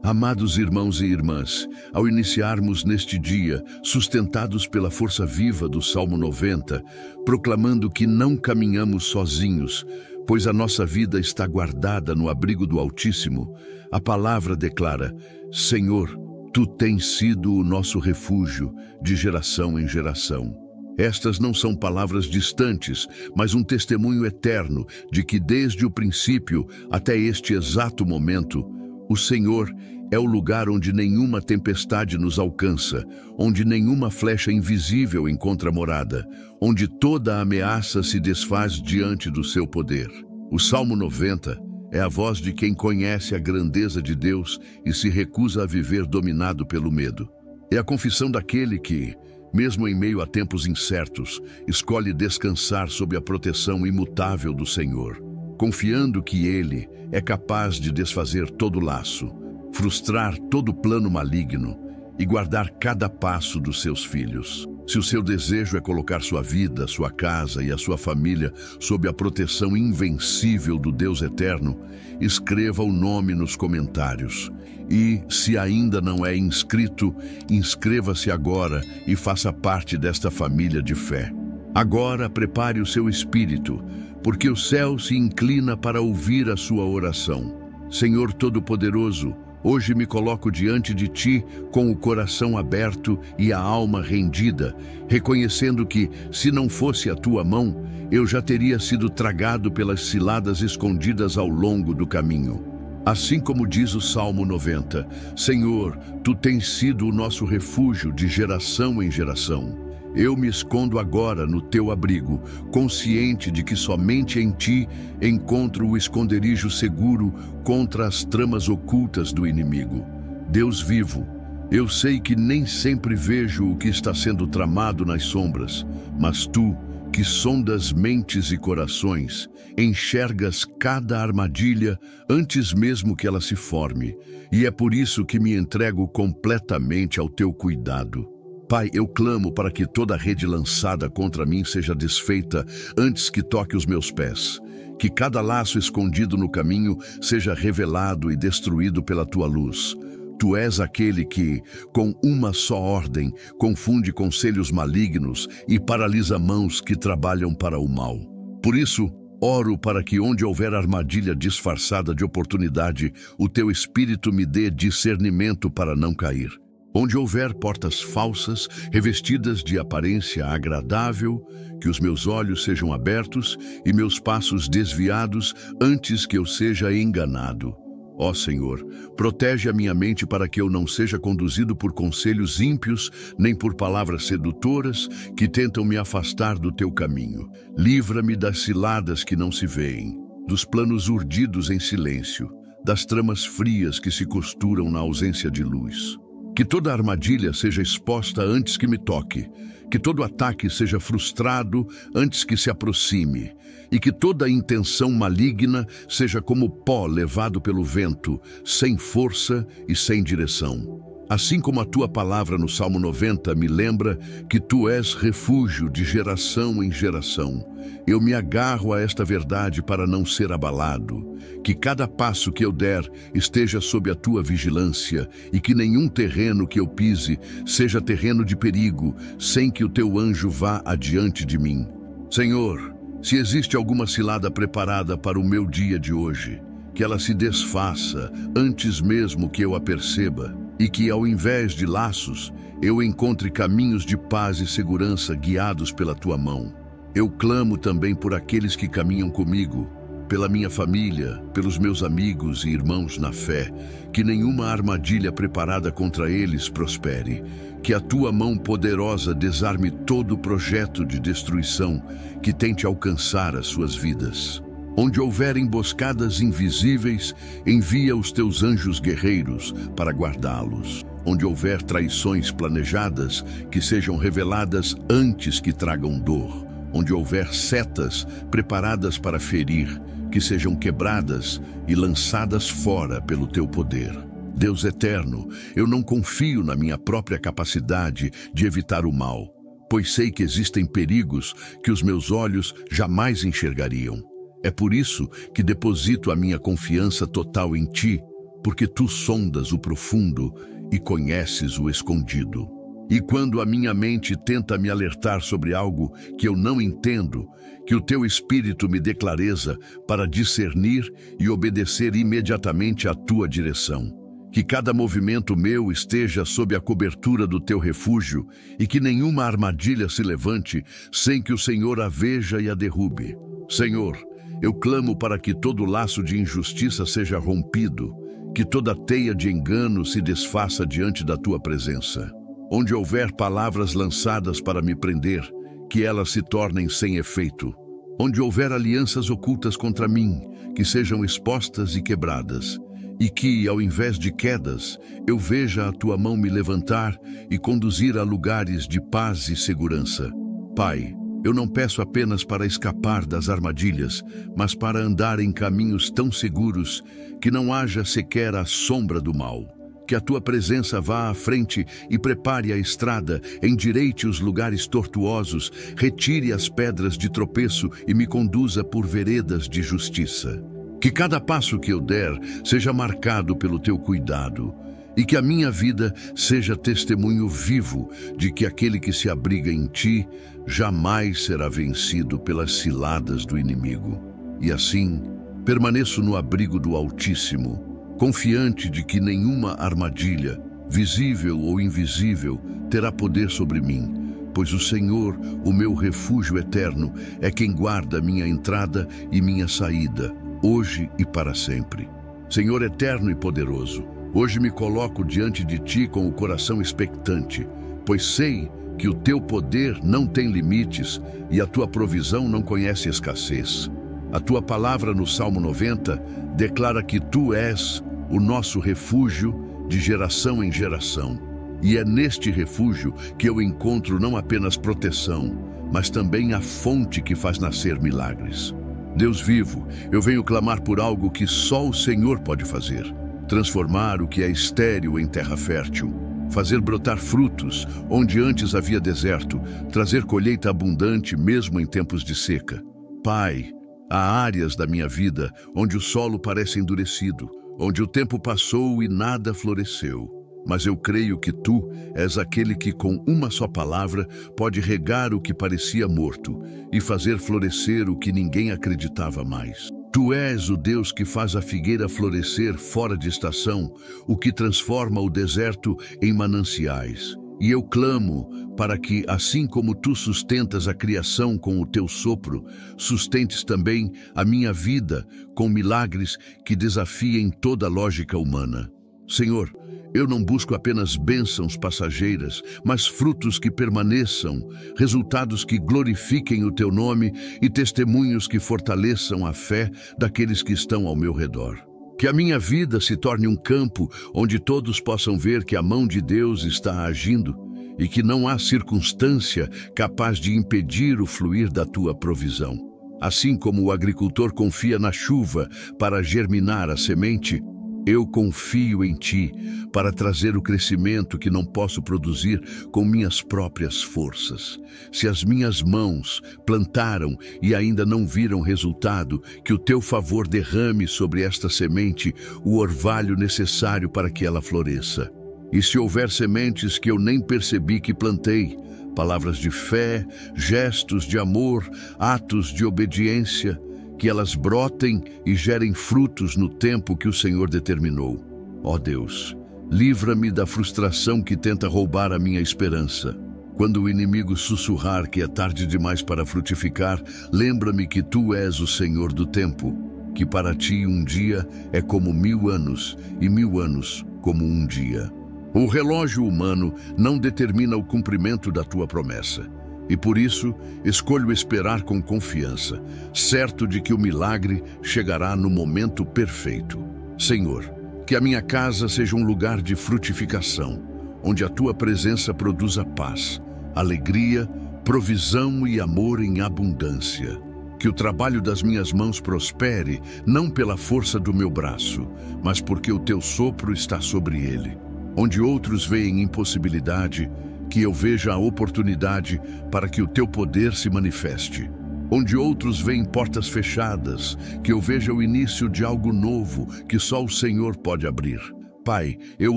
Amados irmãos e irmãs, ao iniciarmos neste dia, sustentados pela força viva do Salmo 90, proclamando que não caminhamos sozinhos, pois a nossa vida está guardada no abrigo do Altíssimo, a palavra declara: Senhor, Tu tens sido o nosso refúgio de geração em geração. Estas não são palavras distantes, mas um testemunho eterno de que desde o princípio até este exato momento, o Senhor é o lugar onde nenhuma tempestade nos alcança, onde nenhuma flecha invisível encontra morada, onde toda ameaça se desfaz diante do seu poder. O Salmo 90 é a voz de quem conhece a grandeza de Deus e se recusa a viver dominado pelo medo. É a confissão daquele que, mesmo em meio a tempos incertos, escolhe descansar sob a proteção imutável do Senhor, confiando que Ele é capaz de desfazer todo laço, frustrar todo plano maligno e guardar cada passo dos seus filhos. Se o seu desejo é colocar sua vida, sua casa e a sua família sob a proteção invencível do Deus Eterno, escreva o nome nos comentários. E, se ainda não é inscrito, inscreva-se agora e faça parte desta família de fé. Agora prepare o seu espírito, porque o céu se inclina para ouvir a sua oração. Senhor Todo-Poderoso, hoje me coloco diante de Ti com o coração aberto e a alma rendida, reconhecendo que, se não fosse a Tua mão, eu já teria sido tragado pelas ciladas escondidas ao longo do caminho. Assim como diz o Salmo 90, Senhor, Tu tens sido o nosso refúgio de geração em geração. Eu me escondo agora no Teu abrigo, consciente de que somente em Ti encontro o esconderijo seguro contra as tramas ocultas do inimigo. Deus vivo, eu sei que nem sempre vejo o que está sendo tramado nas sombras, mas Tu, que sondas mentes e corações, enxergas cada armadilha antes mesmo que ela se forme, e é por isso que me entrego completamente ao Teu cuidado. Pai, eu clamo para que toda rede lançada contra mim seja desfeita antes que toque os meus pés. Que cada laço escondido no caminho seja revelado e destruído pela Tua luz. Tu és aquele que, com uma só ordem, confunde conselhos malignos e paralisa mãos que trabalham para o mal. Por isso, oro para que onde houver armadilha disfarçada de oportunidade, o Teu Espírito me dê discernimento para não cair. Onde houver portas falsas, revestidas de aparência agradável, que os meus olhos sejam abertos e meus passos desviados antes que eu seja enganado. Ó Senhor, protege a minha mente para que eu não seja conduzido por conselhos ímpios, nem por palavras sedutoras que tentam me afastar do Teu caminho. Livra-me das ciladas que não se veem, dos planos urdidos em silêncio, das tramas frias que se costuram na ausência de luz. Que toda armadilha seja exposta antes que me toque, que todo ataque seja frustrado antes que se aproxime, e que toda intenção maligna seja como pó levado pelo vento, sem força e sem direção. Assim como a Tua palavra no Salmo 90 me lembra que Tu és refúgio de geração em geração, eu me agarro a esta verdade para não ser abalado. Que cada passo que eu der esteja sob a Tua vigilância e que nenhum terreno que eu pise seja terreno de perigo, sem que o Teu anjo vá adiante de mim. Senhor, se existe alguma cilada preparada para o meu dia de hoje, que ela se desfaça antes mesmo que eu a perceba, e que, ao invés de laços, eu encontre caminhos de paz e segurança guiados pela Tua mão. Eu clamo também por aqueles que caminham comigo, pela minha família, pelos meus amigos e irmãos na fé, que nenhuma armadilha preparada contra eles prospere, que a Tua mão poderosa desarme todo projeto de destruição que tente alcançar as suas vidas. Onde houver emboscadas invisíveis, envia os Teus anjos guerreiros para guardá-los. Onde houver traições planejadas, que sejam reveladas antes que tragam dor. Onde houver setas preparadas para ferir, que sejam quebradas e lançadas fora pelo Teu poder. Deus eterno, eu não confio na minha própria capacidade de evitar o mal, pois sei que existem perigos que os meus olhos jamais enxergariam. É por isso que deposito a minha confiança total em Ti, porque tu sondas o profundo e conheces o escondido. E quando a minha mente tenta me alertar sobre algo que eu não entendo, que o teu Espírito me dê clareza para discernir e obedecer imediatamente à tua direção. Que cada movimento meu esteja sob a cobertura do teu refúgio e que nenhuma armadilha se levante sem que o Senhor a veja e a derrube. Senhor, eu clamo para que todo laço de injustiça seja rompido, que toda teia de engano se desfaça diante da tua presença. Onde houver palavras lançadas para me prender, que elas se tornem sem efeito. Onde houver alianças ocultas contra mim, que sejam expostas e quebradas. E que, ao invés de quedas, eu veja a tua mão me levantar e conduzir a lugares de paz e segurança. Pai, eu não peço apenas para escapar das armadilhas, mas para andar em caminhos tão seguros que não haja sequer a sombra do mal. Que a tua presença vá à frente e prepare a estrada, endireite os lugares tortuosos, retire as pedras de tropeço e me conduza por veredas de justiça. Que cada passo que eu der seja marcado pelo teu cuidado e que a minha vida seja testemunho vivo de que aquele que se abriga em ti jamais será vencido pelas ciladas do inimigo. E assim, permaneço no abrigo do Altíssimo, confiante de que nenhuma armadilha, visível ou invisível, terá poder sobre mim, pois o Senhor, o meu refúgio eterno, é quem guarda minha entrada e minha saída, hoje e para sempre. Senhor eterno e poderoso, hoje me coloco diante de ti com o coração expectante, pois sei que o teu poder não tem limites e a tua provisão não conhece escassez. A tua palavra no Salmo 90 declara que tu és o nosso refúgio de geração em geração. E é neste refúgio que eu encontro não apenas proteção, mas também a fonte que faz nascer milagres. Deus vivo, eu venho clamar por algo que só o Senhor pode fazer. Transformar o que é estéril em terra fértil. Fazer brotar frutos onde antes havia deserto. Trazer colheita abundante mesmo em tempos de seca. Pai, há áreas da minha vida onde o solo parece endurecido, onde o tempo passou e nada floresceu. Mas eu creio que tu és aquele que com uma só palavra pode regar o que parecia morto e fazer florescer o que ninguém acreditava mais. Tu és o Deus que faz a figueira florescer fora de estação, o que transforma o deserto em mananciais. E eu clamo para que, assim como tu sustentas a criação com o teu sopro, sustentes também a minha vida com milagres que desafiem toda a lógica humana. Senhor, eu não busco apenas bênçãos passageiras, mas frutos que permaneçam, resultados que glorifiquem o teu nome e testemunhos que fortaleçam a fé daqueles que estão ao meu redor. Que a minha vida se torne um campo onde todos possam ver que a mão de Deus está agindo e que não há circunstância capaz de impedir o fluir da tua provisão. Assim como o agricultor confia na chuva para germinar a semente, eu confio em ti para trazer o crescimento que não posso produzir com minhas próprias forças. Se as minhas mãos plantaram e ainda não viram resultado, que o teu favor derrame sobre esta semente o orvalho necessário para que ela floresça. E se houver sementes que eu nem percebi que plantei, palavras de fé, gestos de amor, atos de obediência, que elas brotem e gerem frutos no tempo que o Senhor determinou. Ó Deus, livra-me da frustração que tenta roubar a minha esperança. Quando o inimigo sussurrar que é tarde demais para frutificar, lembra-me que tu és o Senhor do tempo, que para ti um dia é como 1000 anos e 1000 anos como um dia. O relógio humano não determina o cumprimento da tua promessa. E por isso, escolho esperar com confiança, certo de que o milagre chegará no momento perfeito. Senhor, que a minha casa seja um lugar de frutificação, onde a tua presença produza paz, alegria, provisão e amor em abundância. Que o trabalho das minhas mãos prospere, não pela força do meu braço, mas porque o teu sopro está sobre ele. Onde outros veem impossibilidade, que eu veja a oportunidade para que o teu poder se manifeste. Onde outros veem portas fechadas, que eu veja o início de algo novo que só o Senhor pode abrir. Pai, eu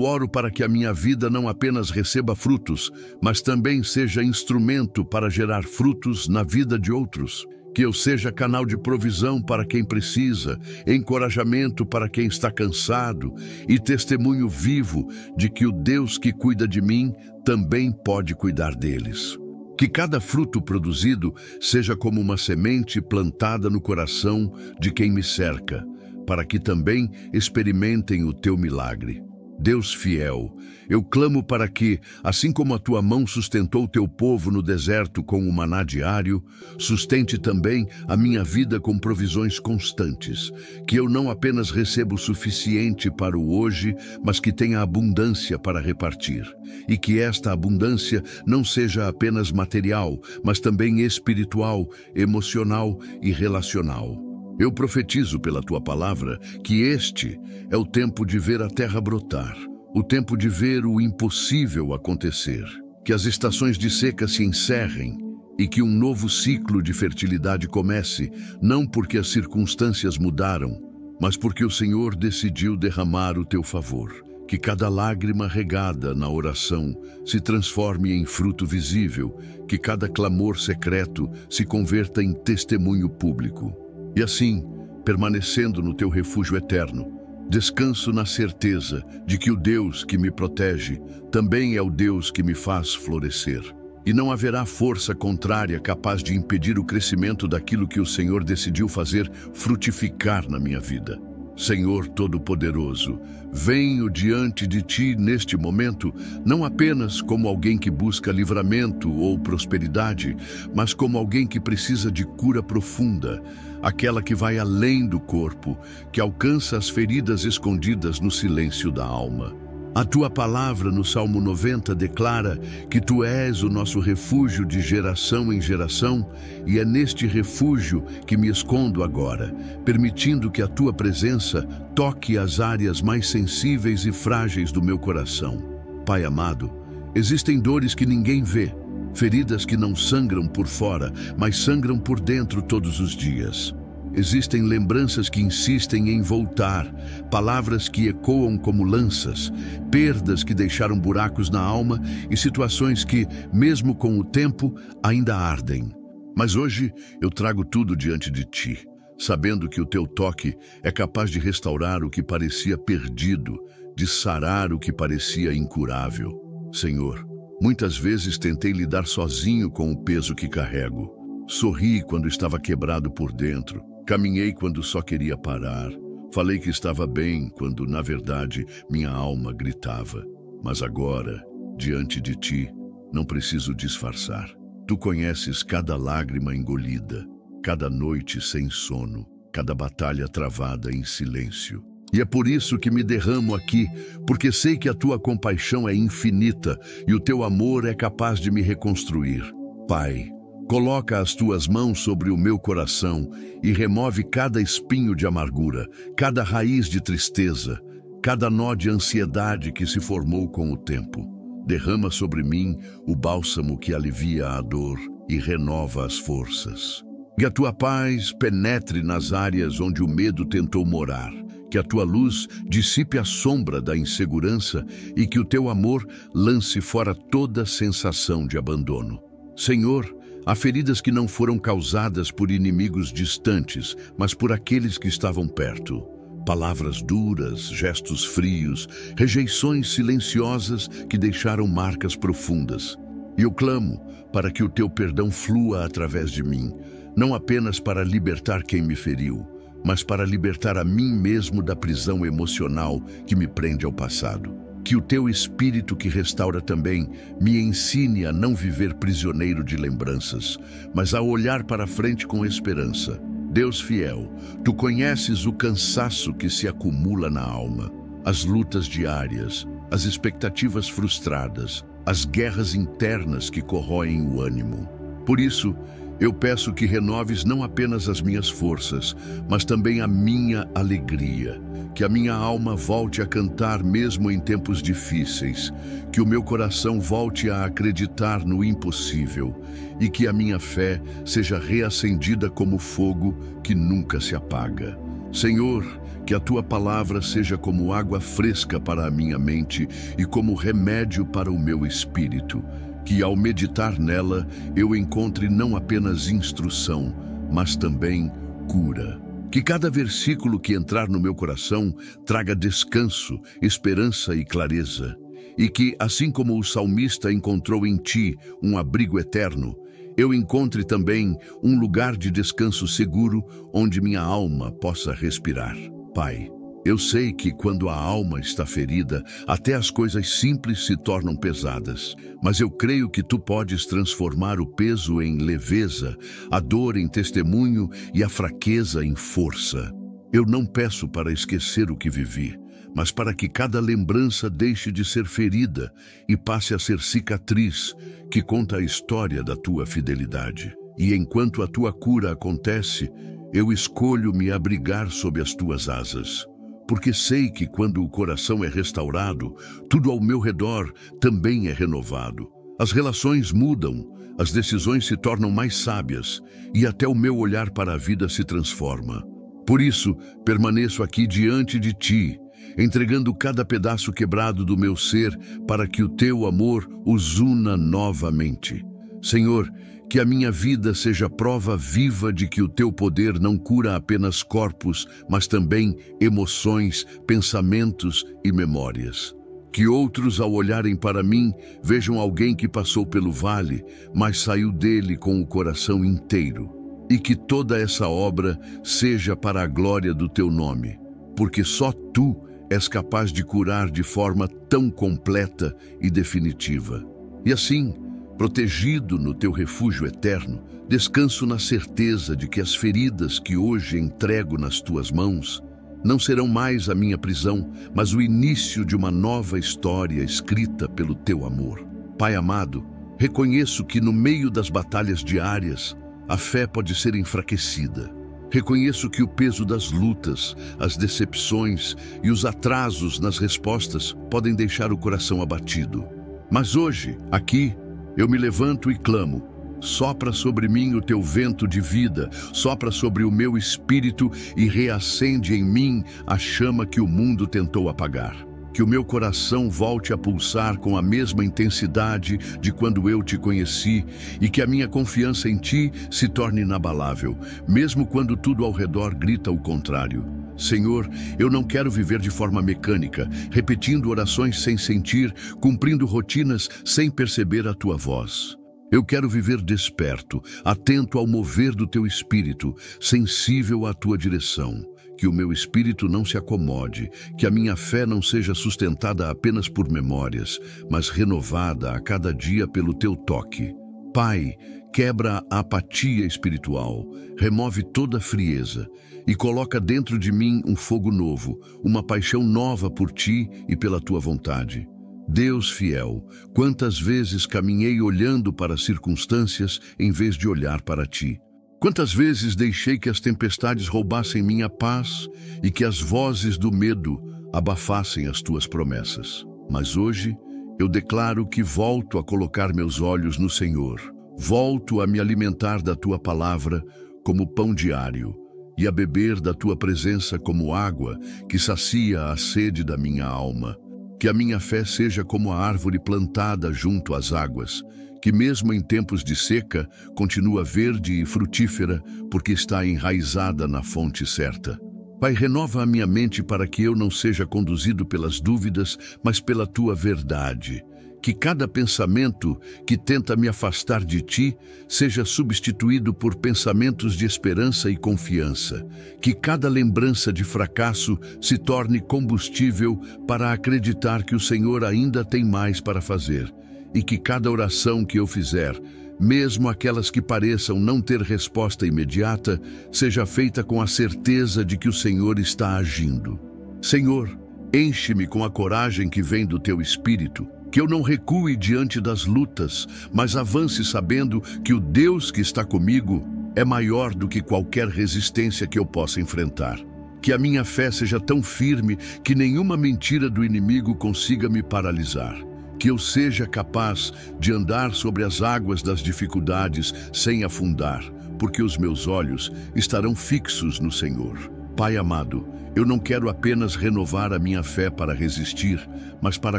oro para que a minha vida não apenas receba frutos, mas também seja instrumento para gerar frutos na vida de outros. Que eu seja canal de provisão para quem precisa, encorajamento para quem está cansado e testemunho vivo de que o Deus que cuida de mim também pode cuidar deles. Que cada fruto produzido seja como uma semente plantada no coração de quem me cerca, para que também experimentem o teu milagre. Deus fiel, eu clamo para que, assim como a tua mão sustentou o teu povo no deserto com o maná diário, sustente também a minha vida com provisões constantes, que eu não apenas receba o suficiente para o hoje, mas que tenha abundância para repartir, e que esta abundância não seja apenas material, mas também espiritual, emocional e relacional. Eu profetizo pela tua palavra que este é o tempo de ver a terra brotar, o tempo de ver o impossível acontecer, que as estações de seca se encerrem e que um novo ciclo de fertilidade comece, não porque as circunstâncias mudaram, mas porque o Senhor decidiu derramar o teu favor. Que cada lágrima regada na oração se transforme em fruto visível, que cada clamor secreto se converta em testemunho público. E assim, permanecendo no teu refúgio eterno, descanso na certeza de que o Deus que me protege também é o Deus que me faz florescer. E não haverá força contrária capaz de impedir o crescimento daquilo que o Senhor decidiu fazer frutificar na minha vida. Senhor Todo-Poderoso, venho diante de Ti neste momento, não apenas como alguém que busca livramento ou prosperidade, mas como alguém que precisa de cura profunda, aquela que vai além do corpo, que alcança as feridas escondidas no silêncio da alma. A Tua palavra no Salmo 90 declara que Tu és o nosso refúgio de geração em geração, e é neste refúgio que me escondo agora, permitindo que a Tua presença toque as áreas mais sensíveis e frágeis do meu coração. Pai amado, existem dores que ninguém vê, feridas que não sangram por fora, mas sangram por dentro todos os dias. Existem lembranças que insistem em voltar, palavras que ecoam como lanças, perdas que deixaram buracos na alma e situações que, mesmo com o tempo, ainda ardem. Mas hoje eu trago tudo diante de Ti, sabendo que o Teu toque é capaz de restaurar o que parecia perdido, de sarar o que parecia incurável. Senhor, muitas vezes tentei lidar sozinho com o peso que carrego. Sorri quando estava quebrado por dentro. Caminhei quando só queria parar. Falei que estava bem quando, na verdade, minha alma gritava. Mas agora, diante de Ti, não preciso disfarçar. Tu conheces cada lágrima engolida, cada noite sem sono, cada batalha travada em silêncio. E é por isso que me derramo aqui, porque sei que a Tua compaixão é infinita e o Teu amor é capaz de me reconstruir. Pai, coloca as Tuas mãos sobre o meu coração e remove cada espinho de amargura, cada raiz de tristeza, cada nó de ansiedade que se formou com o tempo. Derrama sobre mim o bálsamo que alivia a dor e renova as forças. Que a Tua paz penetre nas áreas onde o medo tentou morar. Que a Tua luz dissipe a sombra da insegurança e que o Teu amor lance fora toda sensação de abandono. Senhor, há feridas que não foram causadas por inimigos distantes, mas por aqueles que estavam perto. Palavras duras, gestos frios, rejeições silenciosas que deixaram marcas profundas. E eu clamo para que o Teu perdão flua através de mim, não apenas para libertar quem me feriu, mas para libertar a mim mesmo da prisão emocional que me prende ao passado. Que o Teu Espírito que restaura também me ensine a não viver prisioneiro de lembranças, mas a olhar para frente com esperança. Deus fiel, Tu conheces o cansaço que se acumula na alma, as lutas diárias, as expectativas frustradas, as guerras internas que corroem o ânimo. Por isso, Eu peço que renoves não apenas as minhas forças, mas também a minha alegria. Que a minha alma volte a cantar mesmo em tempos difíceis. Que o meu coração volte a acreditar no impossível. E que a minha fé seja reacendida como fogo que nunca se apaga. Senhor, que a tua palavra seja como água fresca para a minha mente e como remédio para o meu espírito. Que ao meditar nela eu encontre não apenas instrução, mas também cura. Que cada versículo que entrar no meu coração traga descanso, esperança e clareza. E que, assim como o salmista encontrou em ti um abrigo eterno, eu encontre também um lugar de descanso seguro onde minha alma possa respirar. Pai, eu sei que quando a alma está ferida, até as coisas simples se tornam pesadas. Mas eu creio que tu podes transformar o peso em leveza, a dor em testemunho e a fraqueza em força. Eu não peço para esquecer o que vivi, mas para que cada lembrança deixe de ser ferida e passe a ser cicatriz, que conta a história da tua fidelidade. E enquanto a tua cura acontece, eu escolho me abrigar sob as tuas asas. Porque sei que quando o coração é restaurado, tudo ao meu redor também é renovado. As relações mudam, as decisões se tornam mais sábias e até o meu olhar para a vida se transforma. Por isso, permaneço aqui diante de ti, entregando cada pedaço quebrado do meu ser para que o teu amor os una novamente. Senhor, que a minha vida seja prova viva de que o teu poder não cura apenas corpos, mas também emoções, pensamentos e memórias. Que outros, ao olharem para mim, vejam alguém que passou pelo vale, mas saiu dele com o coração inteiro. E que toda essa obra seja para a glória do teu nome, porque só tu és capaz de curar de forma tão completa e definitiva. E assim, protegido no teu refúgio eterno, descanso na certeza de que as feridas que hoje entrego nas tuas mãos não serão mais a minha prisão, mas o início de uma nova história escrita pelo teu amor. Pai amado, reconheço que no meio das batalhas diárias, a fé pode ser enfraquecida. Reconheço que o peso das lutas, as decepções e os atrasos nas respostas podem deixar o coração abatido. Mas hoje, aqui, eu me levanto e clamo: sopra sobre mim o teu vento de vida, sopra sobre o meu espírito e reacende em mim a chama que o mundo tentou apagar. Que o meu coração volte a pulsar com a mesma intensidade de quando eu te conheci e que a minha confiança em ti se torne inabalável, mesmo quando tudo ao redor grita o contrário. Senhor, eu não quero viver de forma mecânica, repetindo orações sem sentir, cumprindo rotinas sem perceber a tua voz. Eu quero viver desperto, atento ao mover do teu espírito, sensível à tua direção. Que o meu espírito não se acomode, que a minha fé não seja sustentada apenas por memórias, mas renovada a cada dia pelo teu toque. Pai, quebra a apatia espiritual, remove toda a frieza e coloca dentro de mim um fogo novo, uma paixão nova por ti e pela tua vontade. Deus fiel, quantas vezes caminhei olhando para as circunstâncias em vez de olhar para ti. Quantas vezes deixei que as tempestades roubassem minha paz e que as vozes do medo abafassem as tuas promessas. Mas hoje eu declaro que volto a colocar meus olhos no Senhor. Volto a me alimentar da tua palavra como pão diário e a beber da tua presença como água que sacia a sede da minha alma. Que a minha fé seja como a árvore plantada junto às águas, que mesmo em tempos de seca, continua verde e frutífera, porque está enraizada na fonte certa. Pai, renova a minha mente para que eu não seja conduzido pelas dúvidas, mas pela tua verdade. Que cada pensamento que tenta me afastar de ti seja substituído por pensamentos de esperança e confiança. Que cada lembrança de fracasso se torne combustível para acreditar que o Senhor ainda tem mais para fazer. E que cada oração que eu fizer, mesmo aquelas que pareçam não ter resposta imediata, seja feita com a certeza de que o Senhor está agindo. Senhor, enche-me com a coragem que vem do teu Espírito. Que eu não recue diante das lutas, mas avance sabendo que o Deus que está comigo é maior do que qualquer resistência que eu possa enfrentar. Que a minha fé seja tão firme que nenhuma mentira do inimigo consiga me paralisar. Que eu seja capaz de andar sobre as águas das dificuldades sem afundar, porque os meus olhos estarão fixos no Senhor. Pai amado, eu não quero apenas renovar a minha fé para resistir, mas para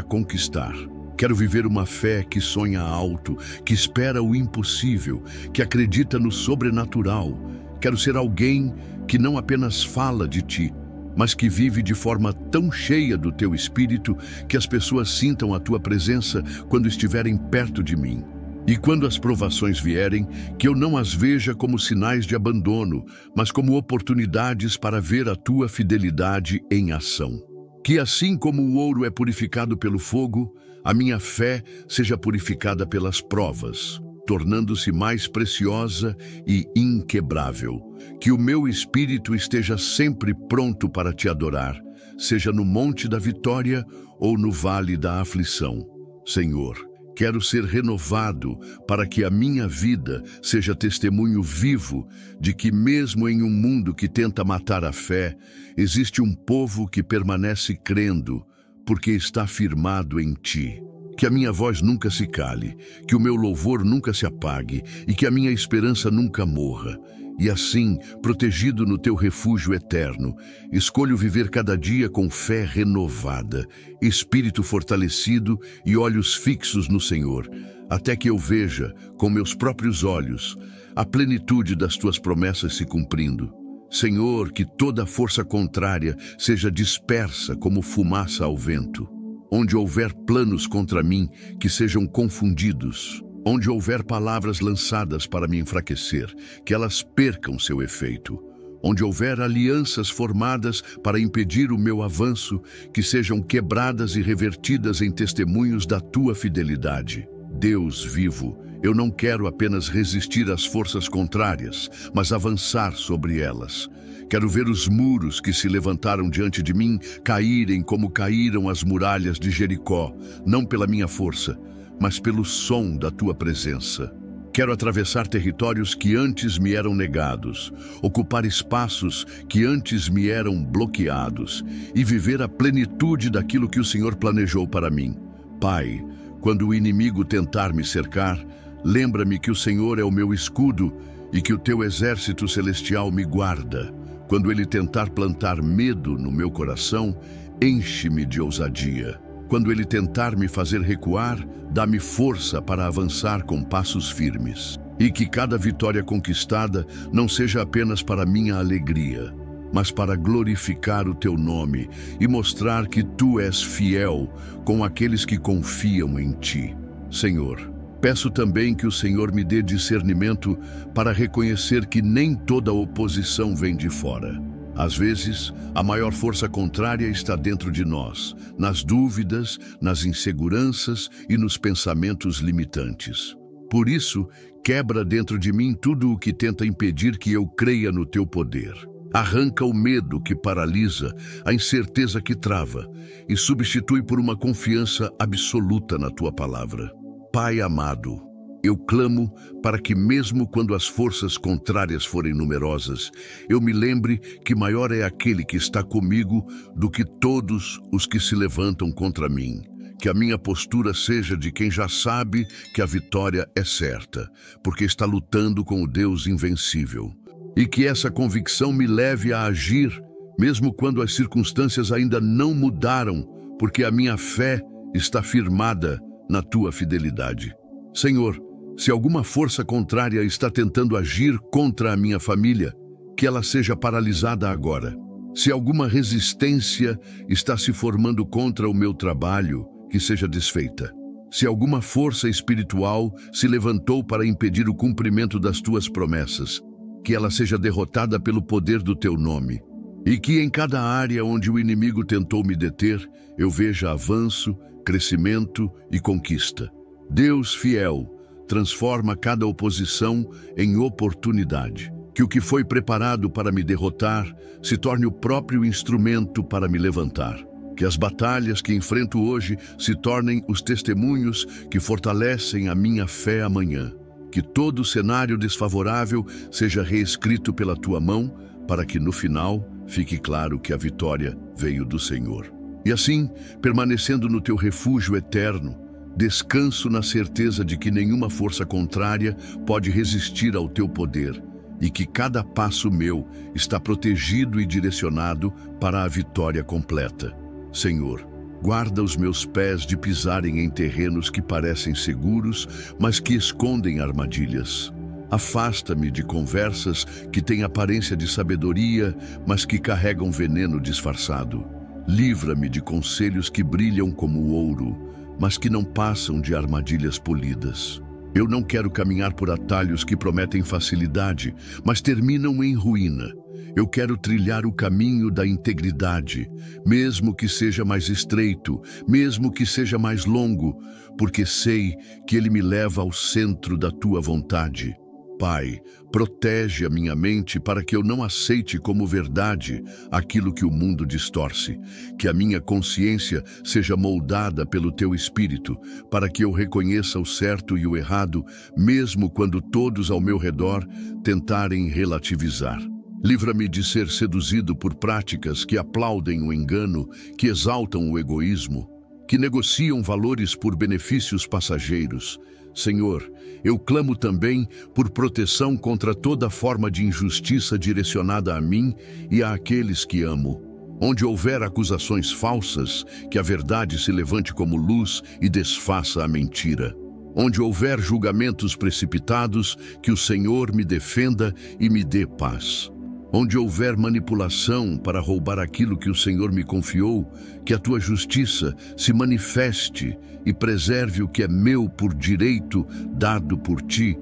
conquistar. Quero viver uma fé que sonha alto, que espera o impossível, que acredita no sobrenatural. Quero ser alguém que não apenas fala de ti, mas que vive de forma tão cheia do teu Espírito que as pessoas sintam a tua presença quando estiverem perto de mim. E quando as provações vierem, que eu não as veja como sinais de abandono, mas como oportunidades para ver a tua fidelidade em ação. Que assim como o ouro é purificado pelo fogo, a minha fé seja purificada pelas provas, tornando-se mais preciosa e inquebrável. Que o meu espírito esteja sempre pronto para te adorar, seja no monte da vitória ou no vale da aflição. Senhor, quero ser renovado para que a minha vida seja testemunho vivo de que mesmo em um mundo que tenta matar a fé, existe um povo que permanece crendo, porque está firmado em ti. Que a minha voz nunca se cale, que o meu louvor nunca se apague e que a minha esperança nunca morra. E assim, protegido no teu refúgio eterno, escolho viver cada dia com fé renovada, espírito fortalecido e olhos fixos no Senhor, até que eu veja, com meus próprios olhos, a plenitude das tuas promessas se cumprindo. Senhor, que toda força contrária seja dispersa como fumaça ao vento. Onde houver planos contra mim, que sejam confundidos. Onde houver palavras lançadas para me enfraquecer, que elas percam seu efeito. Onde houver alianças formadas para impedir o meu avanço, que sejam quebradas e revertidas em testemunhos da tua fidelidade. Deus vivo, eu não quero apenas resistir às forças contrárias, mas avançar sobre elas. Quero ver os muros que se levantaram diante de mim caírem como caíram as muralhas de Jericó, não pela minha força, mas pelo som da tua presença. Quero atravessar territórios que antes me eram negados, ocupar espaços que antes me eram bloqueados e viver a plenitude daquilo que o Senhor planejou para mim. Pai, quando o inimigo tentar me cercar, lembra-me que o Senhor é o meu escudo e que o teu exército celestial me guarda. Quando ele tentar plantar medo no meu coração, enche-me de ousadia. Quando ele tentar me fazer recuar, dá-me força para avançar com passos firmes. E que cada vitória conquistada não seja apenas para minha alegria, mas para glorificar o teu nome e mostrar que tu és fiel com aqueles que confiam em ti. Senhor, peço também que o Senhor me dê discernimento para reconhecer que nem toda oposição vem de fora. Às vezes, a maior força contrária está dentro de nós, nas dúvidas, nas inseguranças e nos pensamentos limitantes. Por isso, quebra dentro de mim tudo o que tenta impedir que eu creia no teu poder. Arranca o medo que paralisa, a incerteza que trava, e substitui por uma confiança absoluta na tua palavra. Pai amado, eu clamo para que mesmo quando as forças contrárias forem numerosas, eu me lembre que maior é aquele que está comigo do que todos os que se levantam contra mim. Que a minha postura seja de quem já sabe que a vitória é certa, porque está lutando com o Deus invencível. E que essa convicção me leve a agir, mesmo quando as circunstâncias ainda não mudaram, porque a minha fé está firmada na tua fidelidade. Senhor, se alguma força contrária está tentando agir contra a minha família, que ela seja paralisada agora. Se alguma resistência está se formando contra o meu trabalho, que seja desfeita. Se alguma força espiritual se levantou para impedir o cumprimento das tuas promessas, que ela seja derrotada pelo poder do teu nome. E que em cada área onde o inimigo tentou me deter, eu veja avanço, crescimento e conquista. Deus fiel, transforma cada oposição em oportunidade. Que o que foi preparado para me derrotar se torne o próprio instrumento para me levantar. Que as batalhas que enfrento hoje se tornem os testemunhos que fortalecem a minha fé amanhã. Que todo cenário desfavorável seja reescrito pela tua mão, para que no final fique claro que a vitória veio do Senhor. E assim, permanecendo no teu refúgio eterno, descanso na certeza de que nenhuma força contrária pode resistir ao teu poder e que cada passo meu está protegido e direcionado para a vitória completa. Senhor, guarda os meus pés de pisarem em terrenos que parecem seguros, mas que escondem armadilhas. Afasta-me de conversas que têm aparência de sabedoria, mas que carregam veneno disfarçado. Livra-me de conselhos que brilham como ouro, mas que não passam de armadilhas polidas. Eu não quero caminhar por atalhos que prometem facilidade, mas terminam em ruína. Eu quero trilhar o caminho da integridade, mesmo que seja mais estreito, mesmo que seja mais longo, porque sei que ele me leva ao centro da tua vontade. Pai, protege a minha mente para que eu não aceite como verdade aquilo que o mundo distorce, que a minha consciência seja moldada pelo teu Espírito, para que eu reconheça o certo e o errado, mesmo quando todos ao meu redor tentarem relativizar. Livra-me de ser seduzido por práticas que aplaudem o engano, que exaltam o egoísmo, que negociam valores por benefícios passageiros. Senhor, eu clamo também por proteção contra toda forma de injustiça direcionada a mim e a aqueles que amo. Onde houver acusações falsas, que a verdade se levante como luz e desfaça a mentira. Onde houver julgamentos precipitados, que o Senhor me defenda e me dê paz. Onde houver manipulação para roubar aquilo que o Senhor me confiou, que a tua justiça se manifeste e preserve o que é meu por direito dado por ti.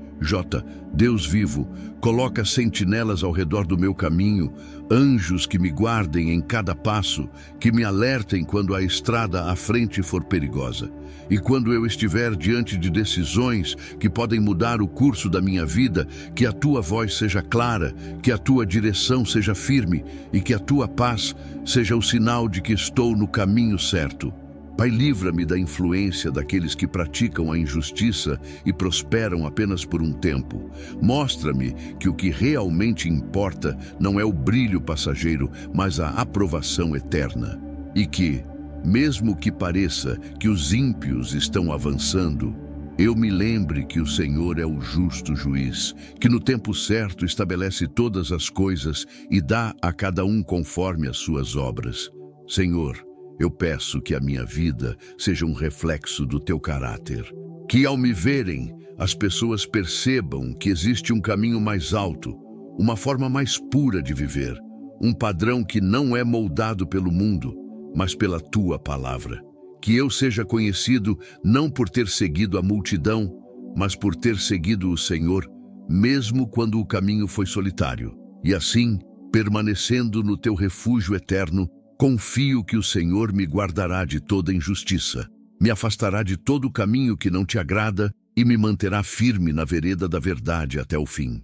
Deus vivo, coloca sentinelas ao redor do meu caminho, anjos que me guardem em cada passo, que me alertem quando a estrada à frente for perigosa. E quando eu estiver diante de decisões que podem mudar o curso da minha vida, que a tua voz seja clara, que a tua direção seja firme e que a tua paz seja o sinal de que estou no caminho certo. Pai, livra-me da influência daqueles que praticam a injustiça e prosperam apenas por um tempo. Mostra-me que o que realmente importa não é o brilho passageiro, mas a aprovação eterna. E que, mesmo que pareça que os ímpios estão avançando, eu me lembre que o Senhor é o justo juiz, que no tempo certo estabelece todas as coisas e dá a cada um conforme as suas obras. Senhor, eu peço que a minha vida seja um reflexo do teu caráter. Que ao me verem, as pessoas percebam que existe um caminho mais alto, uma forma mais pura de viver, um padrão que não é moldado pelo mundo, mas pela tua palavra. Que eu seja conhecido não por ter seguido a multidão, mas por ter seguido o Senhor, mesmo quando o caminho foi solitário. E assim, permanecendo no teu refúgio eterno, confio que o Senhor me guardará de toda injustiça, me afastará de todo caminho que não te agrada e me manterá firme na vereda da verdade até o fim.